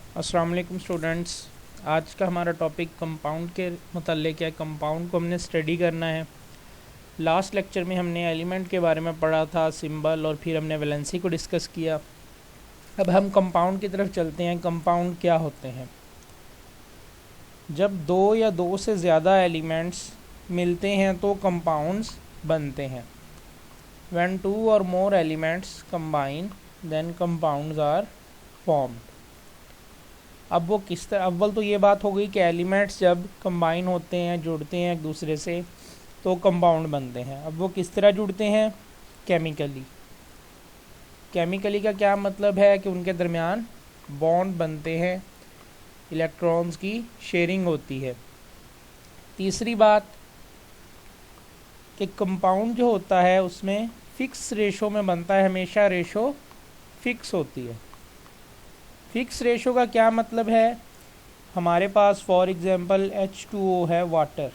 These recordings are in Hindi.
अस्सलाम वालेकुम स्टूडेंट्स। आज का हमारा टॉपिक कंपाउंड के मुतल्लिक़ है। कंपाउंड को हमने स्टडी करना है। लास्ट लेक्चर में हमने एलिमेंट के बारे में पढ़ा था, सिंबल, और फिर हमने वैलेंसी को डिस्कस किया। अब हम कंपाउंड की तरफ चलते हैं। कंपाउंड क्या होते हैं? जब दो या दो से ज़्यादा एलिमेंट्स मिलते हैं तो कंपाउंड्स बनते हैं। When two or more elements combine then compounds are formed. अब वो किस तरह, अव्वल तो ये बात हो गई कि एलिमेंट्स जब कंबाइन होते हैं, जुड़ते हैं एक दूसरे से, तो कंपाउंड बनते हैं। अब वो किस तरह जुड़ते हैं? केमिकली। केमिकली का क्या मतलब है कि उनके दरमियान बॉन्ड बनते हैं, इलेक्ट्रॉन्स की शेयरिंग होती है। तीसरी बात कि कंपाउंड जो होता है उसमें फिक्स रेशो में बनता है, हमेशा रेशो फिक्स होती है। फिक्स रेशो का क्या मतलब है? हमारे पास फॉर एग्ज़ाम्पल H2O है, वाटर,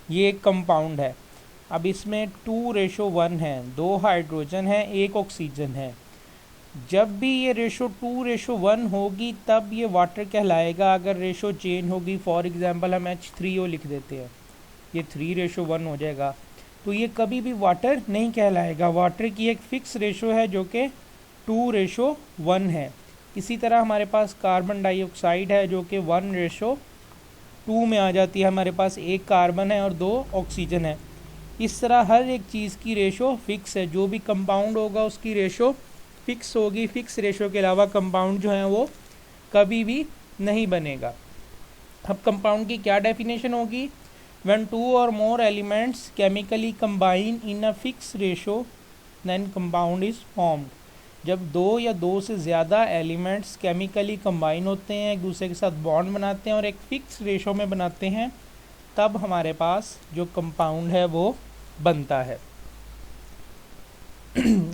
ये एक कंपाउंड है। अब इसमें 2:1 है, 2 हाइड्रोजन है, 1 ऑक्सीजन है। जब भी ये रेशो 2:1 होगी तब ये वाटर कहलाएगा। अगर रेशो चेंज होगी, फॉर एग्ज़ाम्पल हम H3O लिख देते हैं, ये 3:1 हो जाएगा, तो ये कभी भी वाटर नहीं कहलाएगा। वाटर की एक फ़िक्स रेशो है जो कि 2:1 है। इसी तरह हमारे पास कार्बन डाइऑक्साइड है जो कि 1:2 में आ जाती है। हमारे पास 1 कार्बन है और 2 ऑक्सीजन है। इस तरह हर एक चीज़ की रेशो फिक्स है। जो भी कंपाउंड होगा उसकी रेशो फिक्स होगी। फिक्स रेशो के अलावा कंपाउंड जो है वो कभी भी नहीं बनेगा। अब कंपाउंड की क्या डेफिनेशन होगी? When two or more elements chemically combine in a fix ratio then compound is formed. जब दो या दो से ज़्यादा एलिमेंट्स केमिकली कंबाइन होते हैं, एक दूसरे के साथ बॉन्ड बनाते हैं और एक फ़िक्स रेशो में बनाते हैं, तब हमारे पास जो कंपाउंड है वो बनता है।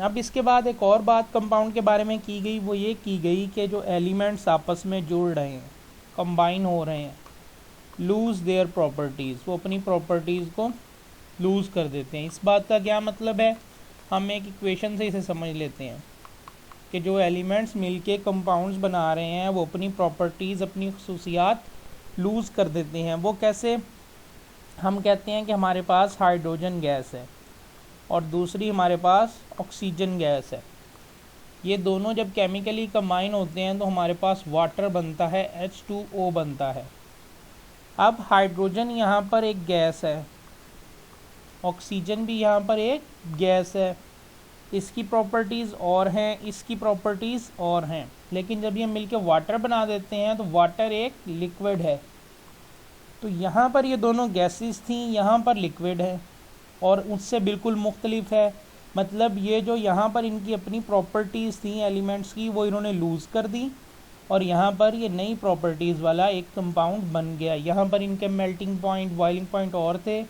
अब इसके बाद एक और बात कंपाउंड के बारे में की गई, वो ये की गई कि जो एलिमेंट्स आपस में जुड़ रहे हैं, कंबाइन हो रहे हैं, लूज़ देयर प्रॉपर्टीज़, वो अपनी प्रॉपर्टीज़ को लूज़ कर देते हैं। इस बात का क्या मतलब है? हम एक इक्वेशन से इसे समझ लेते हैं कि जो एलिमेंट्स मिलके कंपाउंड्स बना रहे हैं वो अपनी प्रॉपर्टीज़, अपनी खसूसियात लूज़ कर देते हैं। वो कैसे? हम कहते हैं कि हमारे पास हाइड्रोजन गैस है और दूसरी हमारे पास ऑक्सीजन गैस है। ये दोनों जब केमिकली कंबाइन होते हैं तो हमारे पास वाटर बनता है, H2O बनता है। अब हाइड्रोजन यहाँ पर एक गैस है, ऑक्सीजन भी यहाँ पर एक गैस है। इसकी प्रॉपर्टीज़ और हैं, इसकी प्रॉपर्टीज़ और हैं, लेकिन जब ये मिलके वाटर बना देते हैं तो वाटर एक लिक्विड है। तो यहाँ पर ये दोनों गैसेस थी, यहाँ पर लिक्विड है और उससे बिल्कुल मुख्तलिफ है। मतलब ये जो यहाँ पर इनकी अपनी प्रॉपर्टीज़ थी एलिमेंट्स की, वो इन्होंने लूज़ कर दी और यहाँ पर ये नई प्रॉपर्टीज़ वाला एक कंपाउंड बन गया। यहाँ पर इनके मेल्टिंग पॉइंट, बॉइलिंग पॉइंट और थे,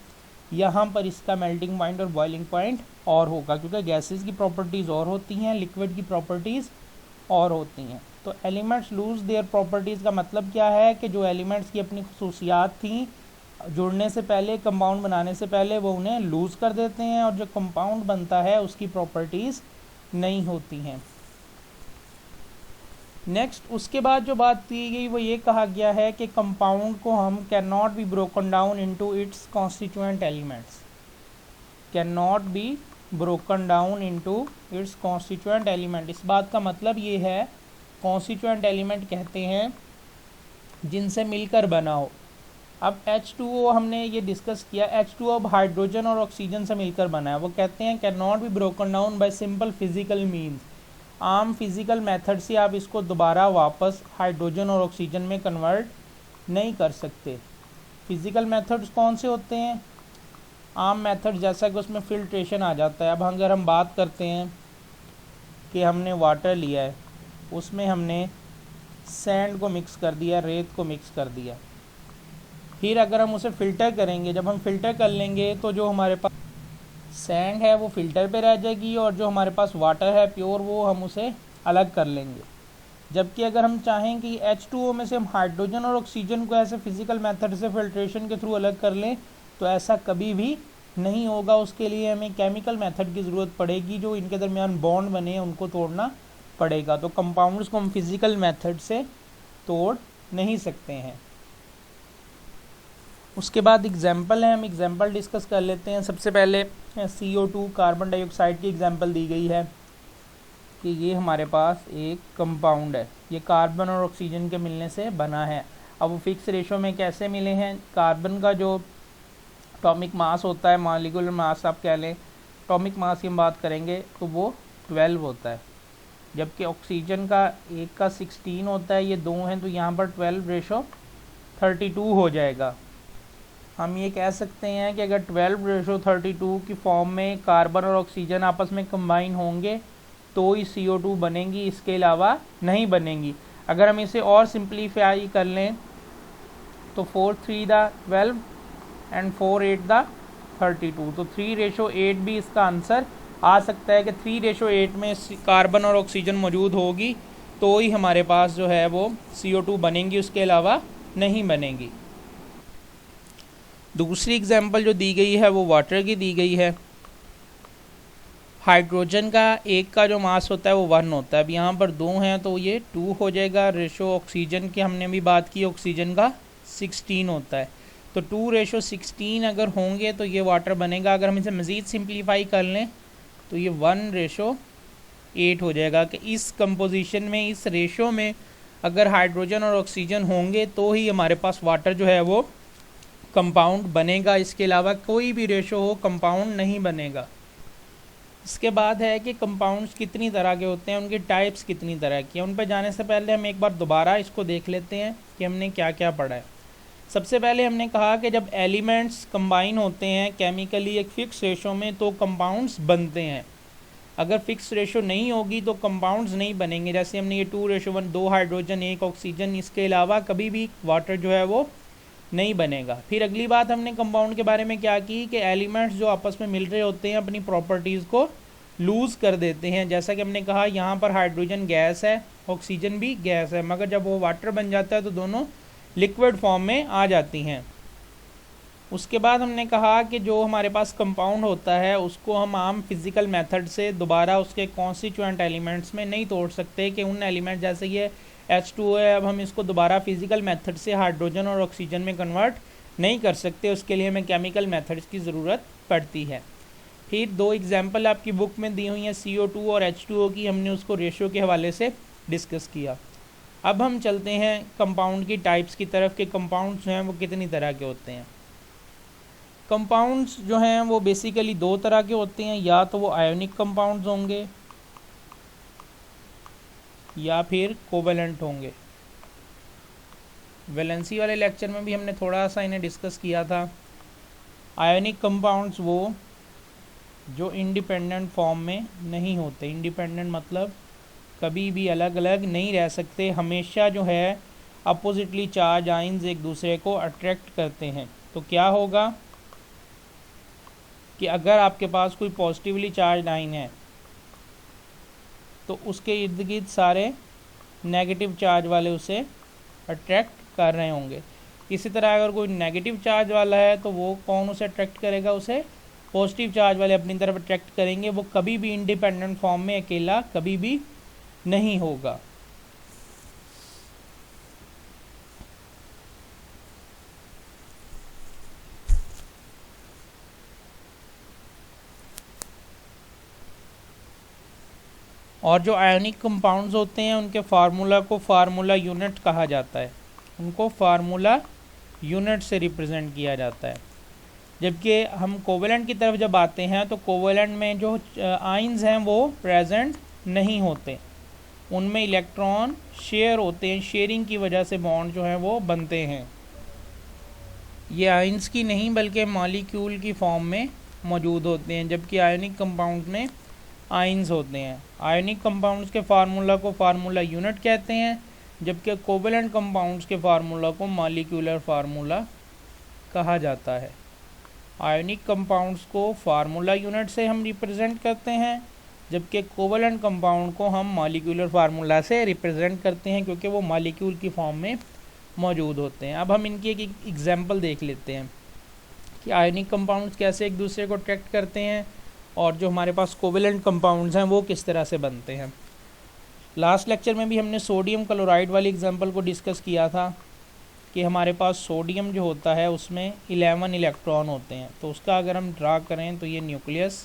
यहाँ पर इसका मेल्टिंग पॉइंट और बॉइलिंग पॉइंट और होगा, क्योंकि गैसेस की प्रॉपर्टीज़ और होती हैं, लिक्विड की प्रॉपर्टीज़ और होती हैं। तो एलिमेंट्स लूज़ देयर प्रॉपर्टीज़ का मतलब क्या है कि जो एलिमेंट्स की अपनी खसूसियात थी जुड़ने से पहले, कंपाउंड बनाने से पहले, वो उन्हें लूज़ कर देते हैं और जो कंपाउंड बनता है उसकी प्रॉपर्टीज़ नहीं होती हैं। नेक्स्ट, उसके बाद जो बात की गई वो ये कहा गया है कि कंपाउंड को हम can not be broken down into its constituent elements. Can not be broken down into its constituent element. इस बात का मतलब ये है, कॉन्स्टिट्यूएंट एलिमेंट कहते हैं जिनसे मिलकर बना हो। अब H2O हमने ये डिस्कस किया, H2O अब हाइड्रोजन और ऑक्सीजन से मिलकर बना है। वो कहते हैं can not be broken down by simple physical means. आम फिज़िकल मेथड से आप इसको दोबारा वापस हाइड्रोजन और ऑक्सीजन में कन्वर्ट नहीं कर सकते। फिज़िकल मेथड्स कौन से होते हैं? आम मेथड जैसा कि उसमें फिल्ट्रेशन आ जाता है। अब अगर हम बात करते हैं कि हमने वाटर लिया है, उसमें हमने सैंड को मिक्स कर दिया, रेत को मिक्स कर दिया, फिर अगर हम उसे फ़िल्टर करेंगे, जब हम फ़िल्टर कर लेंगे तो जो हमारे पास सैंड है वो फ़िल्टर पे रह जाएगी और जो हमारे पास वाटर है प्योर, वो हम उसे अलग कर लेंगे। जबकि अगर हम चाहें कि H2O में से हम हाइड्रोजन और ऑक्सीजन को ऐसे फिज़िकल मेथड से फिल्ट्रेशन के थ्रू अलग कर लें तो ऐसा कभी भी नहीं होगा। उसके लिए हमें केमिकल मेथड की ज़रूरत पड़ेगी, जो इनके दरमियान बॉन्ड बने हैं उनको तोड़ना पड़ेगा। तो कंपाउंड्स को हम फिज़िकल मेथड से तोड़ नहीं सकते हैं। उसके बाद एग्जाम्पल है, हम एग्जाम्पल डिस्कस कर लेते हैं। सबसे पहले CO2 कार्बन डाइऑक्साइड की एग्जाम्पल दी गई है कि ये हमारे पास एक कंपाउंड है, ये कार्बन और ऑक्सीजन के मिलने से बना है। अब वो फिक्स रेशो में कैसे मिले हैं? कार्बन का जो एटॉमिक मास होता है, मॉलिक्यूलर मास आप कह लें, एटॉमिक मास की हम बात करेंगे तो वो 12 होता है, जबकि ऑक्सीजन का एक का 16 होता है, ये दो हैं तो यहाँ पर 12:32 हो जाएगा। हम ये कह सकते हैं कि अगर 12:32 की फॉर्म में कार्बन और ऑक्सीजन आपस में कंबाइन होंगे तो ही CO2 बनेंगी, इसके अलावा नहीं बनेंगी। अगर हम इसे और सिंप्लीफाई कर लें तो 4:3 एंड 4:8 तो 3:8 भी इसका आंसर आ सकता है कि 3:8 में कार्बन और ऑक्सीजन मौजूद होगी तो ही हमारे पास जो है वो CO2 बनेंगी, उसके अलावा नहीं बनेगी। दूसरी एग्जाम्पल जो दी गई है वो वाटर की दी गई है। हाइड्रोजन का एक का जो मास होता है वो 1 होता है, अब यहाँ पर 2 हैं तो ये 2 हो जाएगा। रेशो ऑक्सीजन की हमने भी बात की, ऑक्सीजन का 16 होता है, तो 2:16 अगर होंगे तो ये वाटर बनेगा। अगर हम इसे मज़ीद सिंप्लीफाई कर लें तो ये 1:8 हो जाएगा कि इस कंपोजिशन में, इस रेशो में अगर हाइड्रोजन और ऑक्सीजन होंगे तो ही हमारे पास वाटर जो है वो कंपाउंड बनेगा, इसके अलावा कोई भी रेशो हो कंपाउंड नहीं बनेगा। इसके बाद है कि कंपाउंड्स कितनी तरह के होते हैं, उनकी टाइप्स कितनी तरह की हैं। उन पर जाने से पहले हम एक बार दोबारा इसको देख लेते हैं कि हमने क्या क्या पढ़ा है। सबसे पहले हमने कहा कि जब एलिमेंट्स कंबाइन होते हैं केमिकली एक फ़िक्स रेशो में तो कंपाउंड्स बनते हैं। अगर फिक्स रेशो नहीं होगी तो कंपाउंड्स नहीं बनेंगे। जैसे हमने ये 2:1, 2 हाइड्रोजन 1 ऑक्सीजन, इसके अलावा कभी भी वाटर जो है वो नहीं बनेगा। फिर अगली बात हमने कंपाउंड के बारे में क्या की कि एलिमेंट्स जो आपस में मिल रहे होते हैं अपनी प्रॉपर्टीज़ को लूज़ कर देते हैं। जैसा कि हमने कहा यहाँ पर हाइड्रोजन गैस है, ऑक्सीजन भी गैस है, मगर जब वो वाटर बन जाता है तो दोनों लिक्विड फॉर्म में आ जाती हैं। उसके बाद हमने कहा कि जो हमारे पास कंपाउंड होता है उसको हम आम फिज़िकल मेथड से दोबारा उसके कॉन्स्टिट्यूएंट एलिमेंट्स में नहीं तोड़ सकते, कि उन एलिमेंट जैसे ये H2O है, अब हम इसको दोबारा फिज़िकल मेथड से हाइड्रोजन और ऑक्सीजन में कन्वर्ट नहीं कर सकते, उसके लिए हमें केमिकल मेथड्स की ज़रूरत पड़ती है। फिर 2 एग्जाम्पल आपकी बुक में दी हुई हैं CO2 और H2O की, हमने उसको रेशो के हवाले से डिस्कस किया। अब हम चलते हैं कंपाउंड की टाइप्स की तरफ कि कंपाउंड्स जो हैं वो कितनी तरह के होते हैं। कंपाउंड्स जो हैं वो बेसिकली 2 तरह के होते हैं, या तो वो आयोनिक कंपाउंड्स होंगे या फिर कोवेलेंट होंगे। वैलेंसी वाले लेक्चर में भी हमने थोड़ा सा इन्हें डिस्कस किया था। आयोनिक कंपाउंड्स वो जो इंडिपेंडेंट फॉर्म में नहीं होते, इंडिपेंडेंट मतलब कभी भी अलग अलग नहीं रह सकते, हमेशा जो है अपोजिटली चार्ज आइंस एक दूसरे को अट्रैक्ट करते हैं। तो क्या होगा कि अगर आपके पास कोई पॉजिटिवली चार्ज आइन है तो उसके इर्द गिर्द सारे नेगेटिव चार्ज वाले उसे अट्रैक्ट कर रहे होंगे। इसी तरह अगर कोई नेगेटिव चार्ज वाला है तो वो कौन उसे अट्रैक्ट करेगा, उसे पॉजिटिव चार्ज वाले अपनी तरफ अट्रैक्ट करेंगे। वो कभी भी इंडिपेंडेंट फॉर्म में अकेला कभी भी नहीं होगा। और जो आयोनिक कंपाउंड्स होते हैं उनके फार्मूला को फार्मूला यूनिट कहा जाता है, उनको फार्मूला यूनिट से रिप्रेजेंट किया जाता है। जबकि हम कोवेलेंट की तरफ जब आते हैं तो कोवेलेंट में जो आइंस हैं वो प्रेजेंट नहीं होते, उनमें इलेक्ट्रॉन शेयर होते हैं, शेयरिंग की वजह से बॉन्ड जो है वो बनते हैं। ये आइंस की नहीं बल्कि मॉलिक्यूल की फॉर्म में मौजूद होते हैं, जबकि आयोनिक कंपाउंड में आइंस होते हैं। आयोनिक कंपाउंड्स के फार्मूला को फार्मूला यूनिट कहते हैं, जबकि कोवेलेंट कंपाउंड्स के फार्मूला को मॉलिक्यूलर फार्मूला कहा जाता है। आयोनिक कंपाउंड्स को फार्मूला यूनिट से हम रिप्रेजेंट करते हैं, जबकि कोवेलेंट कंपाउंड को हम मॉलिक्यूलर फार्मूला से रिप्रेजेंट करते हैं, क्योंकि वो मॉलिक्यूल की फॉर्म में मौजूद होते हैं। अब हम इनकी एक एग्जांपल देख लेते हैं कि आयोनिक कंपाउंड्स कैसे एक दूसरे को अट्रैक्ट करते हैं और जो हमारे पास कोवेलेंट कंपाउंड्स हैं वो किस तरह से बनते हैं। लास्ट लेक्चर में भी हमने सोडियम क्लोराइड वाली एग्जांपल को डिस्कस किया था कि हमारे पास सोडियम जो होता है उसमें 11 इलेक्ट्रॉन होते हैं। तो उसका अगर हम ड्रा करें तो ये न्यूक्लियस,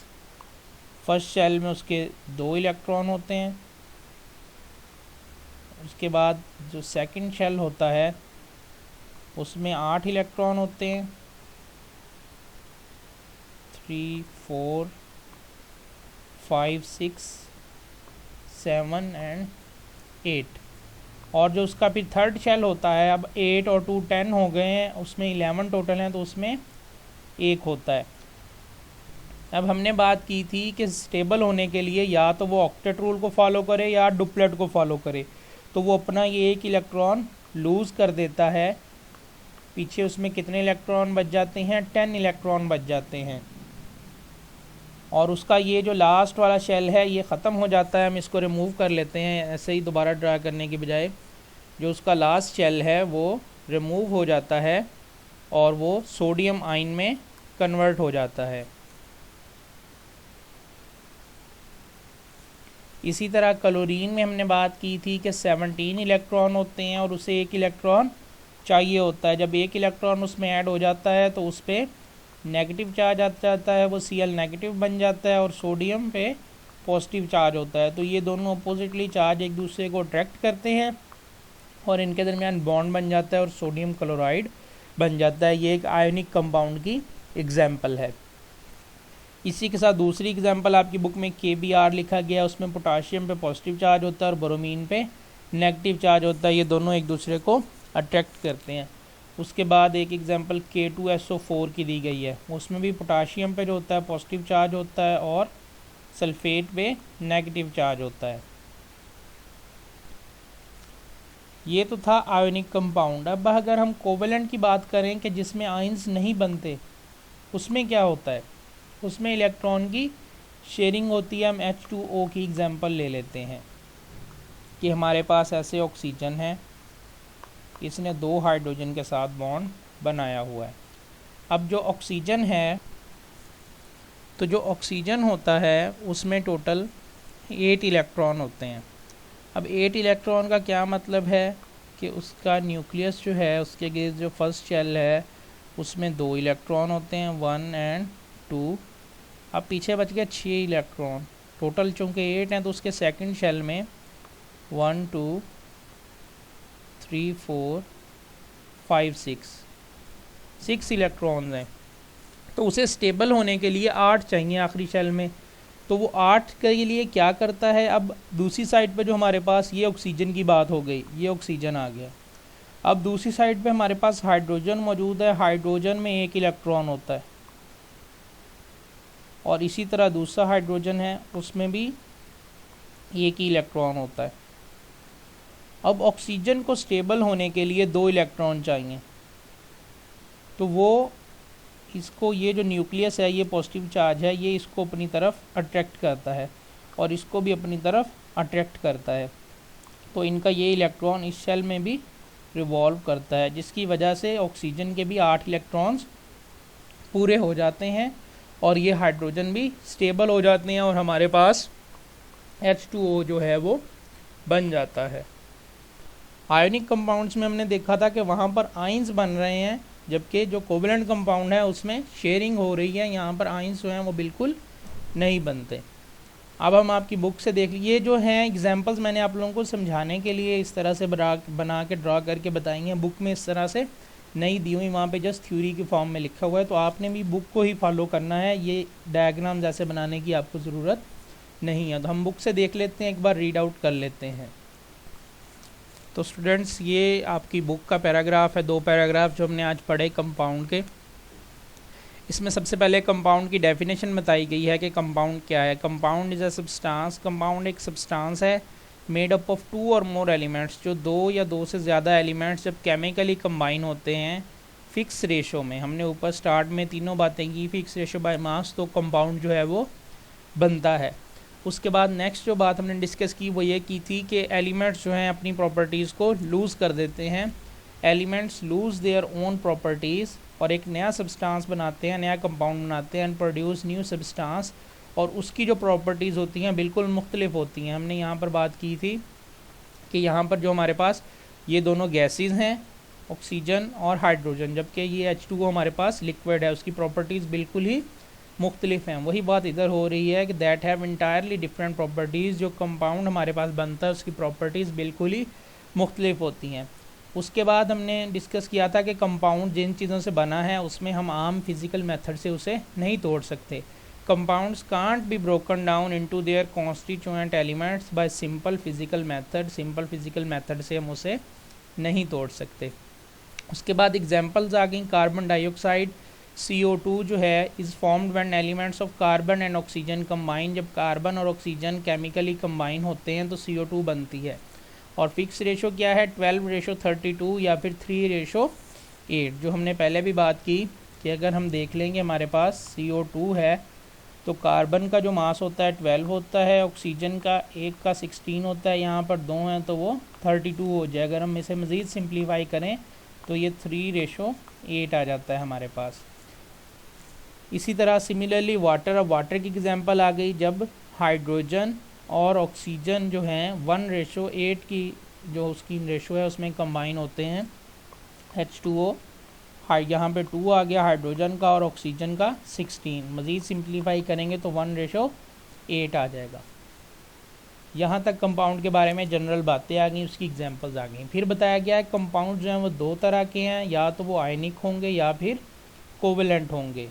फर्स्ट शेल में उसके 2 इलेक्ट्रॉन होते हैं। उसके बाद जो सेकंड शेल होता है उसमें 8 इलेक्ट्रॉन होते हैं, 3 4 5 6 7 एंड 8। और जो उसका फिर थर्ड शेल होता है, अब 8 और 2 10 हो गए हैं, उसमें 11 टोटल हैं तो उसमें 1 होता है। अब हमने बात की थी कि स्टेबल होने के लिए या तो वो ऑक्टेट रूल को फॉलो करे या डुप्लेट को फॉलो करे, तो वो अपना ये 1 इलेक्ट्रॉन लूज़ कर देता है। पीछे उसमें कितने इलेक्ट्रॉन बच जाते हैं? 10 इलेक्ट्रॉन बच जाते हैं। और उसका ये जो लास्ट वाला शेल है ये ख़त्म हो जाता है, हम इसको रिमूव कर लेते हैं ऐसे ही दोबारा ड्रा करने के बजाय। जो उसका लास्ट शेल है वो रिमूव हो जाता है और वो सोडियम आयन में कन्वर्ट हो जाता है। इसी तरह क्लोरीन में हमने बात की थी कि 17 इलेक्ट्रॉन होते हैं और उसे 1 इलेक्ट्रॉन चाहिए होता है। जब 1 इलेक्ट्रॉन उसमें ऐड हो जाता है तो उस पर नेगेटिव चार्ज आ जाता है, वो Cl नेगेटिव बन जाता है और सोडियम पे पॉजिटिव चार्ज होता है। तो ये दोनों अपोजिटली चार्ज एक दूसरे को अट्रैक्ट करते हैं और इनके दरमियान बॉन्ड बन जाता है और सोडियम क्लोराइड बन जाता है। ये एक आयोनिक कंपाउंड की एग्जाम्पल है। इसी के साथ दूसरी एग्जाम्पल आपकी बुक में KBr लिखा गया, उसमें पोटाशियम पे पॉजिटिव चार्ज होता है और ब्रोमीन पे नेगेटिव चार्ज होता है। ये दोनों एक दूसरे को अट्रैक्ट करते हैं। उसके बाद एक एग्जांपल K2SO4 की दी गई है, उसमें भी पोटाशियम पे जो होता है पॉजिटिव चार्ज होता है और सल्फेट पे नेगेटिव चार्ज होता है। ये तो था आयोनिक कंपाउंड। अब अगर हम कोवेलेंट की बात करें कि जिसमें आयंस नहीं बनते, उसमें क्या होता है? उसमें इलेक्ट्रॉन की शेयरिंग होती है। हम H2O की एग्जांपल ले लेते हैं कि हमारे पास ऐसे ऑक्सीजन है, इसने 2 हाइड्रोजन के साथ बॉन्ड बनाया हुआ है। अब जो ऑक्सीजन है, तो जो ऑक्सीजन होता है उसमें टोटल 8 इलेक्ट्रॉन होते हैं। अब 8 इलेक्ट्रॉन का क्या मतलब है कि उसका न्यूक्लियस जो है उसके गिर्द जो फर्स्ट शेल है उसमें 2 इलेक्ट्रॉन होते हैं, 1 एंड 2। अब पीछे बच गया 6 इलेक्ट्रॉन टोटल, चूँकि 8 हैं तो उसके सेकंड शेल में 1 2 3 4 5 6 इलेक्ट्रॉन्स हैं। तो उसे स्टेबल होने के लिए 8 चाहिए आखिरी शेल में। तो वो 8 के लिए क्या करता है? अब दूसरी साइड पे जो हमारे पास ये ऑक्सीजन की बात हो गई, ये ऑक्सीजन आ गया। अब दूसरी साइड पे हमारे पास हाइड्रोजन मौजूद है, हाइड्रोजन में 1 इलेक्ट्रॉन होता है और इसी तरह दूसरा हाइड्रोजन है उसमें भी 1 ही इलेक्ट्रॉन होता है। अब ऑक्सीजन को स्टेबल होने के लिए 2 इलेक्ट्रॉन चाहिए, तो वो इसको, ये जो न्यूक्लियस है ये पॉजिटिव चार्ज है, ये इसको अपनी तरफ अट्रैक्ट करता है और इसको भी अपनी तरफ अट्रैक्ट करता है। तो इनका ये इलेक्ट्रॉन इस शेल में भी रिवॉल्व करता है, जिसकी वजह से ऑक्सीजन के भी 8 इलेक्ट्रॉन्स पूरे हो जाते हैं और ये हाइड्रोजन भी स्टेबल हो जाते हैं और हमारे पास H2O जो है वो बन जाता है। आयोनिक कंपाउंड्स में हमने देखा था कि वहाँ पर आयंस बन रहे हैं, जबकि जो कोवेलेंट कंपाउंड है उसमें शेयरिंग हो रही है। यहाँ पर आयंस जो हैं वो बिल्कुल नहीं बनते। अब हम आपकी बुक से देख लीजिए, जो हैं एग्जांपल्स मैंने आप लोगों को समझाने के लिए इस तरह से बना के ड्रा करके बताई हैं। बुक में इस तरह से नहीं दी हुई, वहाँ पे जस्ट थ्योरी के फॉर्म में लिखा हुआ है, तो आपने भी बुक को ही फॉलो करना है। ये डायग्राम जैसे बनाने की आपको ज़रूरत नहीं है। तो हम बुक से देख लेते हैं, एक बार रीड आउट कर लेते हैं। तो स्टूडेंट्स, ये आपकी बुक का पैराग्राफ है, 2 पैराग्राफ जो हमने आज पढ़े कंपाउंड के। इसमें सबसे पहले कंपाउंड की डेफिनेशन बताई गई है कि कंपाउंड क्या है। Compound is a substance. Compound एक सब्सटेंस है मेड अप ऑफ 2 और मोर एलिमेंट्स, जो 2 या 2 से ज़्यादा एलिमेंट्स जब केमिकली कंबाइन होते हैं फिक्स रेशो में। हमने ऊपर स्टार्ट में तीनों बातें की, फिक्स रेशो बाय मास, तो कंपाउंड जो है वो बनता है। उसके बाद नेक्स्ट जो बात हमने डिस्कस की वो ये की थी कि एलिमेंट्स जो हैं अपनी प्रॉपर्टीज़ को लूज़ कर देते हैं। Elements lose their own properties और एक नया सब्सटेंस बनाते हैं, नया कंपाउंड बनाते हैं, एंड प्रोड्यूस न्यू सब्सटेंस, और उसकी जो प्रॉपर्टीज़ होती हैं बिल्कुल मुख्तलिफ होती हैं। हमने यहाँ पर बात की थी कि यहाँ पर जो हमारे पास ये दोनों गैसेस हैं, ऑक्सीजन और हाइड्रोजन, जबकि ये H2O हमारे पास लिक्विड है, उसकी प्रॉपर्टीज़ बिल्कुल ही मुख्तलिफ हैं। वही बात इधर हो रही है कि that have entirely different properties. जो कंपाउंड हमारे पास बनता है उसकी प्रॉपर्टीज़ बिल्कुल ही मुख्तलिफ होती हैं। उसके बाद हमने डिस्कस किया था कि कंपाउंड जिन चीज़ों से बना है उसमें हम आम फिज़िकल मेथड से उसे नहीं तोड़ सकते। Compounds can't be broken down into their constituent elements bye simple physical method. Simple physical method से हम उसे नहीं तोड़ सकते। उसके बाद एग्जांपल्स आ गई, कार्बन डाइऑक्साइड CO2 जो है is formed when elements of carbon and oxygen combine. जब कार्बन और ऑक्सीजन केमिकली कंबाइन होते हैं तो CO2 बनती है। और फिक्स रेशो क्या है, 12:32 या फिर 3:8, जो हमने पहले भी बात की कि अगर हम देख लेंगे हमारे पास CO2 है तो कार्बन का जो मास होता है 12 होता है, ऑक्सीजन का 1 का 16 होता है, यहाँ पर 2 हैं तो वो 32 हो जाए। अगर हम इसे मज़ीद सिंप्लीफाई करें तो ये 3:8 आ जाता है हमारे पास। इसी तरह सिमिलरली वाटर, अब वाटर की एग्जांपल आ गई जब हाइड्रोजन और ऑक्सीजन जो हैं 1:8 की जो उसकी रेशो है उसमें कंबाइन होते हैं। H2O, यहाँ पे 2 आ गया हाइड्रोजन का और ऑक्सीजन का 16। मज़ीद सिंप्लीफाई करेंगे तो 1:8 आ जाएगा। यहाँ तक कंपाउंड के बारे में जनरल बातें आ गई, उसकी एग्जांपल्स आ गई। फिर बताया गया है कंपाउंड जो हैं वो दो तरह के हैं, या तो वो आयनिक होंगे या फिर कोवेलेंट होंगे।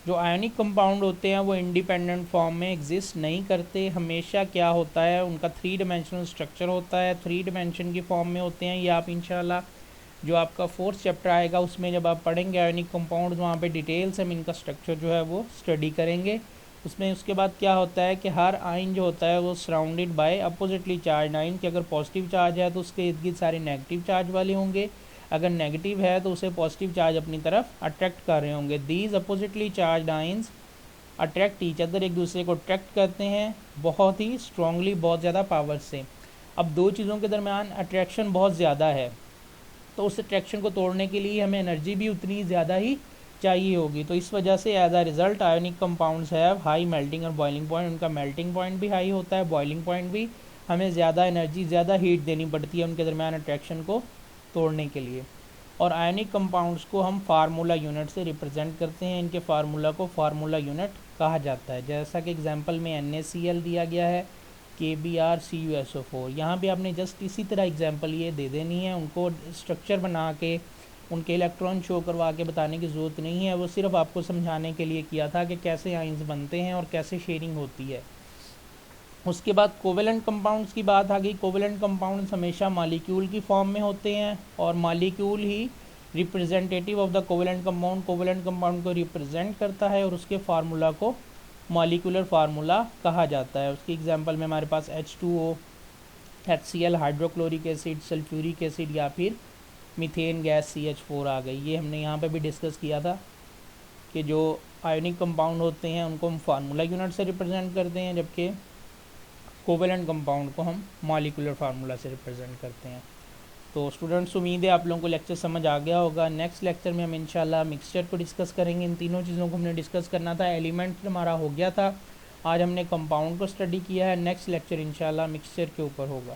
जो आयनिक कंपाउंड होते हैं वो इंडिपेंडेंट फॉर्म में एग्जिस्ट नहीं करते। हमेशा क्या होता है, उनका 3 डायमेंशनल स्ट्रक्चर होता है, 3 डायमेंशन की फॉर्म में होते हैं। ये आप इंशाल्लाह जो आपका 4th चैप्टर आएगा उसमें जब आप पढ़ेंगे आयनिक कंपाउंड, वहाँ पे डिटेल्स हम इनका स्ट्रक्चर जो है वो स्टडी करेंगे। उसमें उसके बाद क्या होता है कि हर आयन जो होता है वो surrounded by oppositely charge ion, कि अगर पॉजिटिव चार्ज है तो उसके इर्द गिर्द सारे नेगेटिव चार्ज वाले होंगे, अगर नेगेटिव है तो उसे पॉजिटिव चार्ज अपनी तरफ अट्रैक्ट कर रहे होंगे। These oppositely charge ions attract each other, एक दूसरे को अट्रैक्ट करते हैं बहुत ही स्ट्रांगली, बहुत ज़्यादा पावर से। अब दो चीज़ों के दरमियान अट्रैक्शन बहुत ज़्यादा है तो उस अट्रैक्शन को तोड़ने के लिए हमें एनर्जी भी उतनी ज़्यादा ही चाहिए होगी। तो इस वजह से as a result ionic compounds have high melting और बॉइलिंग पॉइंट। उनका मेल्टिंग पॉइंट भी हाई होता है, बॉइलिंग पॉइंट भी। हमें ज़्यादा एनर्जी, ज़्यादा हीट देनी पड़ती है उनके दरमियान अट्रैक्शन को तोड़ने के लिए। और आयनिक कंपाउंड्स को हम फार्मूला यूनिट से रिप्रेजेंट करते हैं। इनके फार्मूला को फार्मूला यूनिट कहा जाता है। जैसा कि एग्जांपल में NaCl दिया गया है, KBrCuSO4। यहाँ भी आपने जस्ट इसी तरह एग्जांपल ये दे देनी है, उनको स्ट्रक्चर बना के उनके इलेक्ट्रॉन शो करवा के बताने की ज़रूरत नहीं है। वो सिर्फ आपको समझाने के लिए किया था कि कैसे आयंस बनते हैं और कैसे शेयरिंग होती है। उसके बाद कोवेलेंट कंपाउंड्स की बात आ गई। कोवेलेंट कंपाउंड्स हमेशा मॉलिक्यूल की फॉर्म में होते हैं और molecule he representative of the covalent compound, covalent compound को रिप्रेजेंट करता है और उसके फार्मूला को मॉलिक्यूलर फार्मूला कहा जाता है। उसकी एग्जांपल में हमारे पास H2O, HCl, hydrochloric acid, sulphuric acid या फिर मीथेन गैस CH4 आ गई। ये हमने यहाँ पे भी डिस्कस किया था कि जो आयोनिक कंपाउंड होते हैं उनको हम फार्मूला यूनिट से रिप्रेजेंट करते हैं, जबकि कोवेलेंट कंपाउंड को हम मॉलिक्यूलर फार्मूला से रिप्रेजेंट करते हैं। तो स्टूडेंट्स, उम्मीद है आप लोगों को लेक्चर समझ आ गया होगा। नेक्स्ट लेक्चर में हम इंशाल्लाह मिक्सचर को डिस्कस करेंगे। इन तीनों चीज़ों को हमने डिस्कस करना था। एलिमेंट हमारा हो गया था, आज हमने कंपाउंड को स्टडी किया है। नेक्स्ट लेक्चर इंशाल्लाह मिक्सचर के ऊपर होगा।